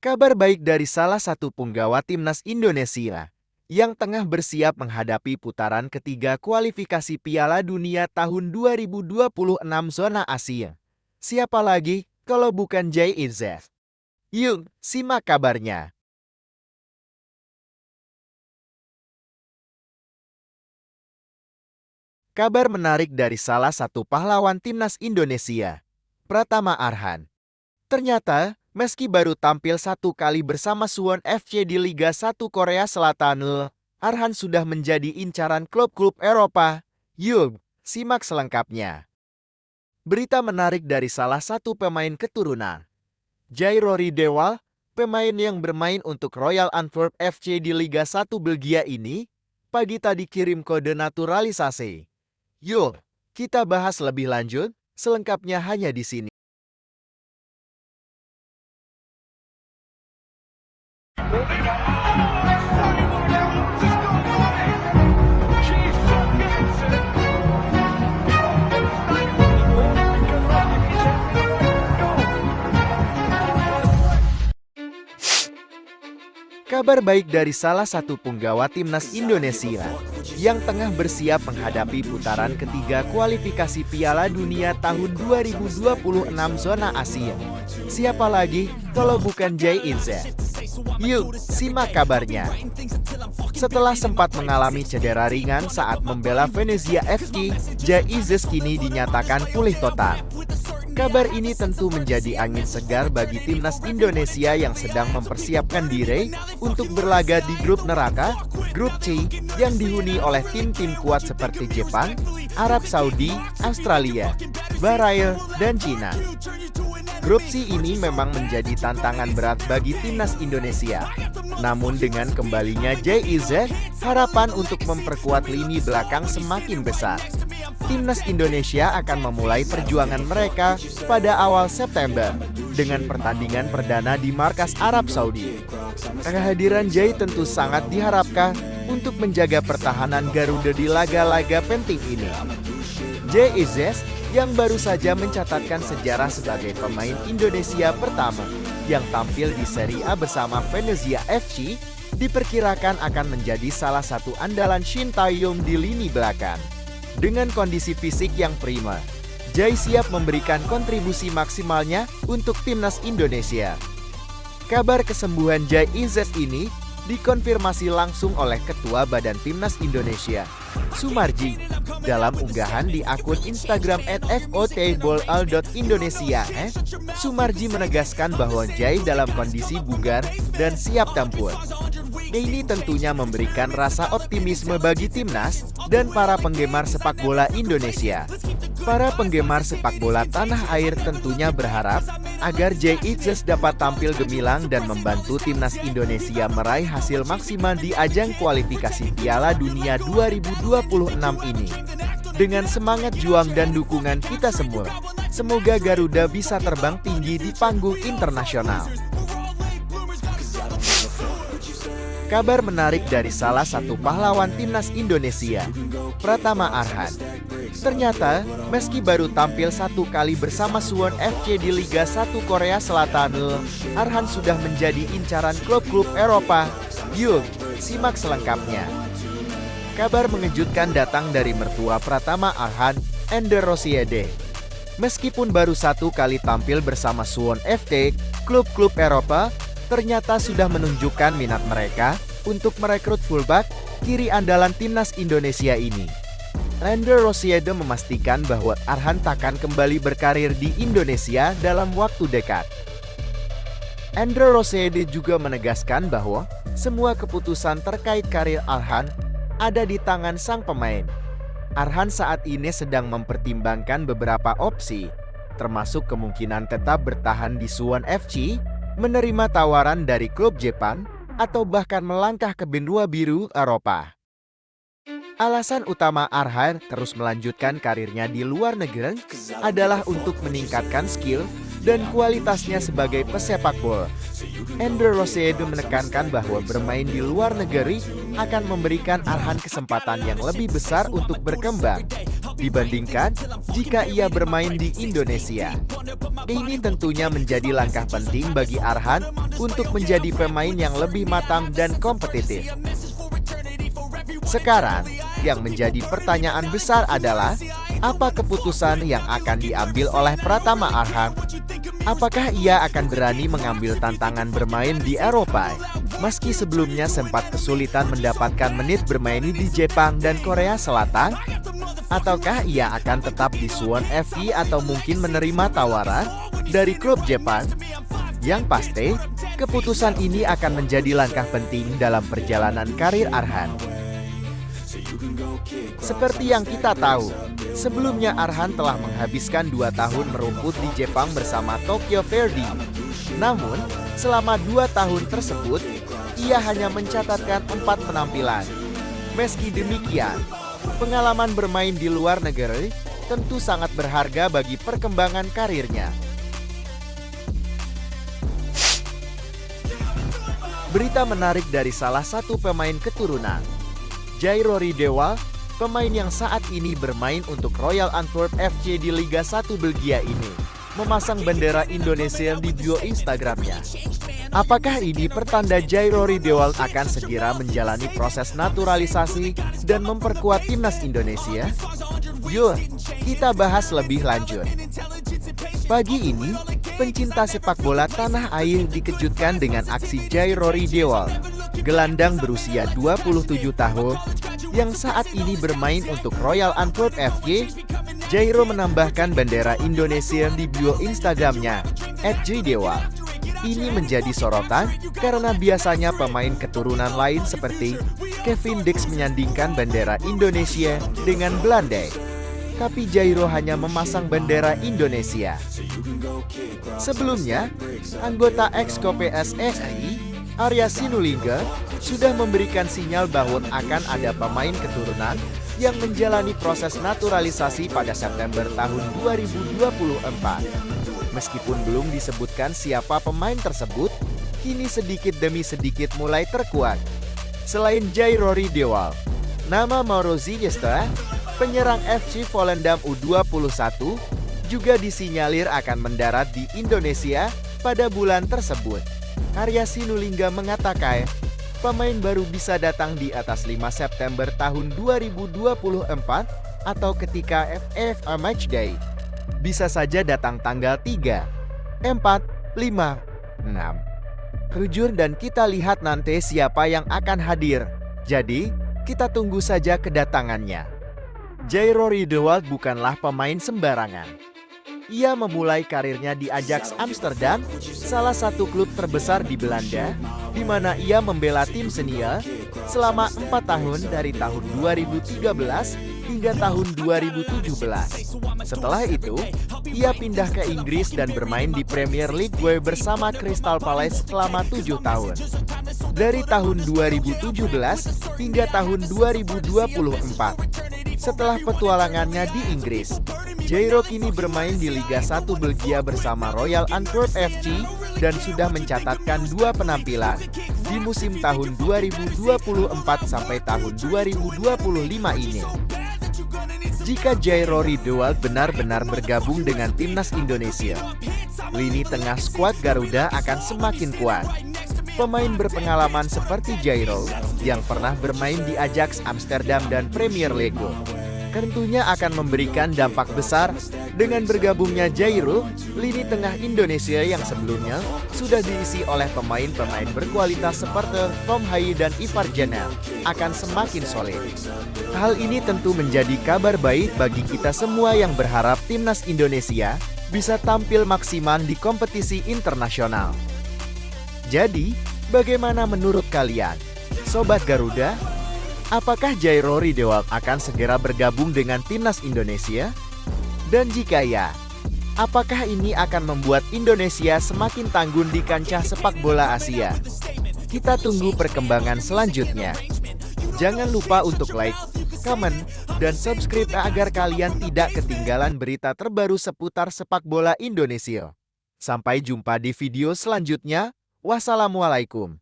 Kabar baik dari salah satu punggawa timnas Indonesia yang tengah bersiap menghadapi putaran ketiga kualifikasi Piala Dunia tahun 2026 zona Asia. Siapa lagi kalau bukan Jay Izzet? Yuk, simak kabarnya. Kabar menarik dari salah satu pahlawan timnas Indonesia, Pratama Arhan. Ternyata, meski baru tampil satu kali bersama Suwon FC di Liga 1 Korea Selatan, Arhan sudah menjadi incaran klub-klub Eropa. Yuk, simak selengkapnya. Berita menarik dari salah satu pemain keturunan, Jay Rory Dewal, pemain yang bermain untuk Royal Antwerp FC di Liga 1 Belgia ini, pagi tadi kirim kode naturalisasi. Yuk, kita bahas lebih lanjut, selengkapnya hanya di sini. Kabar baik dari salah satu punggawa timnas Indonesia yang tengah bersiap menghadapi putaran ketiga kualifikasi Piala Dunia tahun 2026 zona Asia. Siapa lagi kalau bukan Jay Izzet? Yuk, simak kabarnya. Setelah sempat mengalami cedera ringan saat membela Venezia FC, Jay Izzet kini dinyatakan pulih total. Kabar ini tentu menjadi angin segar bagi timnas Indonesia yang sedang mempersiapkan diri untuk berlaga di grup neraka, grup C, yang dihuni oleh tim-tim kuat seperti Jepang, Arab Saudi, Australia, Bahrain, dan Cina. Grup C ini memang menjadi tantangan berat bagi timnas Indonesia. Namun dengan kembalinya Jay Izzet, harapan untuk memperkuat lini belakang semakin besar. Timnas Indonesia akan memulai perjuangan mereka pada awal September dengan pertandingan perdana di markas Arab Saudi. Kehadiran Jay tentu sangat diharapkan untuk menjaga pertahanan Garuda di laga-laga penting ini. Jay Izzet yang baru saja mencatatkan sejarah sebagai pemain Indonesia pertama yang tampil di Serie A bersama Venezia FC, diperkirakan akan menjadi salah satu andalan Shin Tae-yong di lini belakang. Dengan kondisi fisik yang prima, Jay siap memberikan kontribusi maksimalnya untuk timnas Indonesia. Kabar kesembuhan Jay Izzet ini dikonfirmasi langsung oleh Ketua Badan Timnas Indonesia, Sumarji, dalam unggahan di akun Instagram @fotball.indonesia. Sumarji menegaskan bahwa Jay dalam kondisi bugar dan siap tempur. Ini tentunya memberikan rasa optimisme bagi timnas dan para penggemar sepak bola Indonesia. Para penggemar sepak bola tanah air tentunya berharap agar Jay Izzet dapat tampil gemilang dan membantu timnas Indonesia meraih hasil maksimal di ajang kualifikasi Piala Dunia 2026 ini. Dengan semangat juang dan dukungan kita semua, semoga Garuda bisa terbang tinggi di panggung internasional. Kabar menarik dari salah satu pahlawan timnas Indonesia, Pratama Arhan. Ternyata, meski baru tampil satu kali bersama Suwon FC di Liga 1 Korea Selatan, Arhan sudah menjadi incaran klub-klub Eropa. Yuk, simak selengkapnya. Kabar mengejutkan datang dari mertua Pratama Arhan, Ender Rosiede. Meskipun baru satu kali tampil bersama Suwon FC, klub-klub Eropa ternyata sudah menunjukkan minat mereka untuk merekrut fullback kiri andalan timnas Indonesia ini. Ender Rosiede memastikan bahwa Arhan takkan kembali berkarir di Indonesia dalam waktu dekat. Ender Rosiede juga menegaskan bahwa semua keputusan terkait karir Arhan ada di tangan sang pemain. Arhan saat ini sedang mempertimbangkan beberapa opsi, termasuk kemungkinan tetap bertahan di Suwon FC, menerima tawaran dari klub Jepang, atau bahkan melangkah ke benua biru Eropa. Alasan utama Arhan terus melanjutkan karirnya di luar negeri adalah untuk meningkatkan skill dan kualitasnya sebagai pesepak bola. Ender Rosiede menekankan bahwa bermain di luar negeri akan memberikan Arhan kesempatan yang lebih besar untuk berkembang. dibandingkan jika ia bermain di Indonesia. Ini tentunya menjadi langkah penting bagi Arhan untuk menjadi pemain yang lebih matang dan kompetitif. Sekarang, yang menjadi pertanyaan besar adalah, apa keputusan yang akan diambil oleh Pratama Arhan? Apakah ia akan berani mengambil tantangan bermain di Eropa? Meski sebelumnya sempat kesulitan mendapatkan menit bermain di Jepang dan Korea Selatan? Ataukah ia akan tetap di Suwon FC atau mungkin menerima tawaran dari klub Jepang? Yang pasti, keputusan ini akan menjadi langkah penting dalam perjalanan karir Arhan. Seperti yang kita tahu, sebelumnya Arhan telah menghabiskan 2 tahun merumput di Jepang bersama Tokyo Verdy. Namun, selama 2 tahun tersebut, ia hanya mencatatkan 4 penampilan. Meski demikian, pengalaman bermain di luar negeri tentu sangat berharga bagi perkembangan karirnya. Berita menarik dari salah satu pemain keturunan, Jairo Riedewald, pemain yang saat ini bermain untuk Royal Antwerp FC di Liga 1 Belgia ini, memasang bendera Indonesia di bio Instagramnya. Apakah ini pertanda Jairo Riedewald akan segera menjalani proses naturalisasi dan memperkuat timnas Indonesia? Yuk, kita bahas lebih lanjut. Pagi ini, pencinta sepak bola tanah air dikejutkan dengan aksi Jairo Riedewald, gelandang berusia 27 tahun, yang saat ini bermain untuk Royal Antwerp FC. Jairo menambahkan bendera Indonesia di bio Instagramnya, @jdewald. Ini menjadi sorotan karena biasanya pemain keturunan lain seperti Kevin Dix menyandingkan bendera Indonesia dengan Belanda. Tapi Jairo hanya memasang bendera Indonesia. Sebelumnya, anggota ex-PSSI, Arya Sinulinga, sudah memberikan sinyal bahwa akan ada pemain keturunan yang menjalani proses naturalisasi pada September tahun 2024. Meskipun belum disebutkan siapa pemain tersebut, kini sedikit demi sedikit mulai terkuat. Selain Jairo Riedewald, nama Mauro Iniesta, penyerang FC Volendam U21, juga disinyalir akan mendarat di Indonesia pada bulan tersebut. Arya Sinulinga mengatakan, pemain baru bisa datang di atas 5 September tahun 2024 atau ketika FIFA Matchday. Bisa saja datang tanggal 3, 4, 5, 6. Jujur dan kita lihat nanti siapa yang akan hadir. Jadi, kita tunggu saja kedatangannya. Jairo Riedewald bukanlah pemain sembarangan. Ia memulai karirnya di Ajax Amsterdam, salah satu klub terbesar di Belanda, di mana ia membela tim senior selama 4 tahun dari tahun 2013 hingga tahun 2017. Setelah itu, ia pindah ke Inggris dan bermain di Premier League bersama Crystal Palace selama 7 tahun. Dari tahun 2017 hingga tahun 2024. Setelah petualangannya di Inggris, Jairo kini bermain di Liga 1 Belgia bersama Royal Antwerp FC dan sudah mencatatkan 2 penampilan di musim tahun 2024 sampai tahun 2025 ini. Jika Jairo Riedewald benar-benar bergabung dengan timnas Indonesia, lini tengah skuad Garuda akan semakin kuat. Pemain berpengalaman seperti Jairo yang pernah bermain di Ajax Amsterdam dan Premier League tentunya akan memberikan dampak besar. Dengan bergabungnya Jairo, lini tengah Indonesia yang sebelumnya sudah diisi oleh pemain-pemain berkualitas seperti Tom Hai dan Ivar Janel akan semakin solid. Hal ini tentu menjadi kabar baik bagi kita semua yang berharap timnas Indonesia bisa tampil maksimal di kompetisi internasional. Jadi, bagaimana menurut kalian, Sobat Garuda? Apakah Jairo Riedewald akan segera bergabung dengan timnas Indonesia? Dan jika ya, apakah ini akan membuat Indonesia semakin tangguh di kancah sepak bola Asia? Kita tunggu perkembangan selanjutnya. Jangan lupa untuk like, komen, dan subscribe agar kalian tidak ketinggalan berita terbaru seputar sepak bola Indonesia. Sampai jumpa di video selanjutnya. Wassalamualaikum.